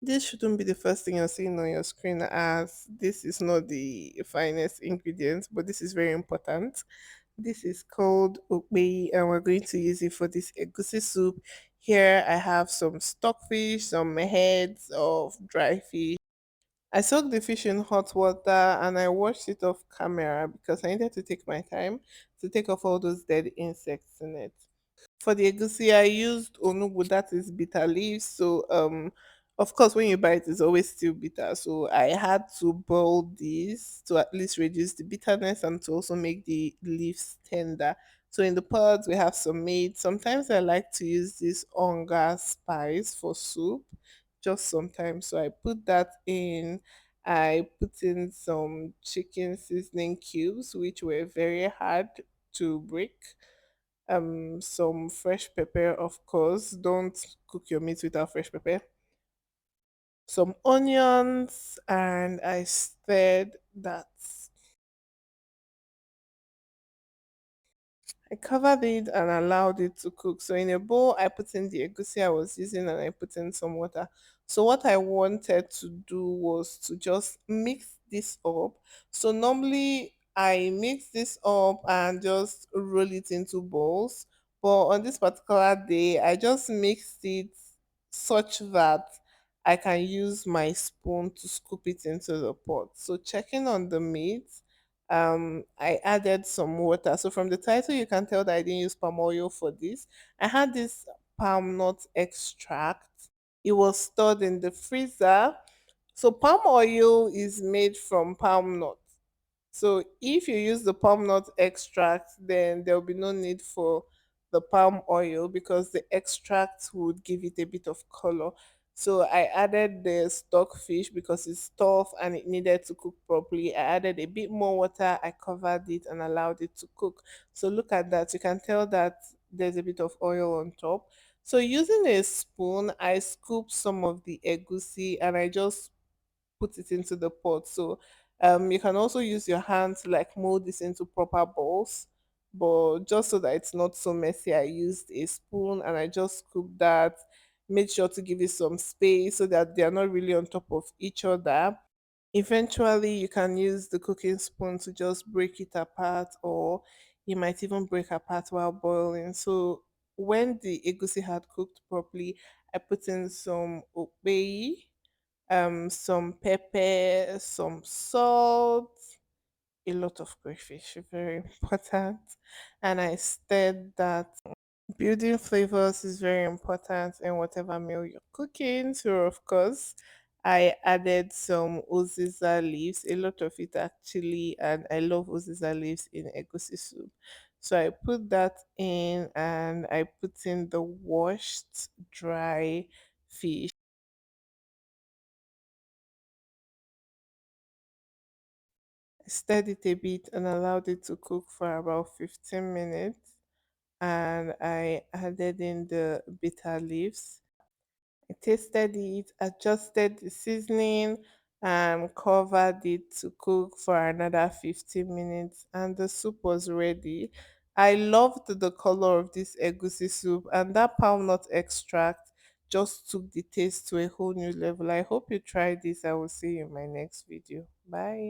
This shouldn't be the first thing you're seeing on your screen, as this is not the finest ingredient, but this is very important. This is called ukbei, and we're going to use it for this egusi soup. Here I have some stockfish, some heads of dry fish. I soaked the fish in hot water and I washed it off camera because I needed to take my time to take off all those dead insects in it. For the egusi, I used onubu, that is bitter leaves. So of course when you buy it, it's always still bitter. So I had to boil this to at least reduce the bitterness and to also make the leaves tender. So in the pods we have some meat. Sometimes I like to use this onga spice for soup, just sometimes. So I put that in. I put in some chicken seasoning cubes, which were very hard to break. Some fresh pepper, of course. Don't cook your meat without fresh pepper. Some onions, and I stirred that. I covered it and allowed it to cook. So in a bowl, I put in the egusi I was using and I put in some water. So what I wanted to do was to just mix this up. So normally I mix this up and just roll it into balls. But on this particular day, I just mixed it such that I can use my spoon to scoop it into the pot. So checking on the meat, I added some water. So from the title you can tell that I didn't use palm oil for this. I had this palm nut extract. It was stored in the freezer. So palm oil is made from palm nut. So if you use the palm nut extract, then there will be no need for the palm oil because the extract would give it a bit of color. So I added the stockfish because it's tough and it needed to cook properly. I added a bit more water, I covered it and allowed it to cook. So look at that. You can tell that there's a bit of oil on top. So using a spoon, I scooped some of the egusi and I just put it into the pot. So you can also use your hand to like mold this into proper balls. But just so that it's not so messy, I used a spoon and I just scooped that. Made sure to give it some space so that they are not really on top of each other. Eventually, you can use the cooking spoon to just break it apart, or you might even break apart while boiling. So when the egusi had cooked properly, I put in some okbei, some pepper, some salt, a lot of crayfish, very important. And I stirred that. Building flavors is very important in whatever meal you're cooking. So, of course, I added some uziza leaves, a lot of it actually, and I love uziza leaves in egusi soup. So I put that in and I put in the washed dry fish. Stirred it a bit and allowed it to cook for about 15 minutes. And I added in the bitter leaves. I tasted it, adjusted the seasoning, and covered it to cook for another 15 minutes. And the soup was ready. I loved the color of this egusi soup, and that palm nut extract just took the taste to a whole new level. I hope you try this. I will see you in my next video. Bye.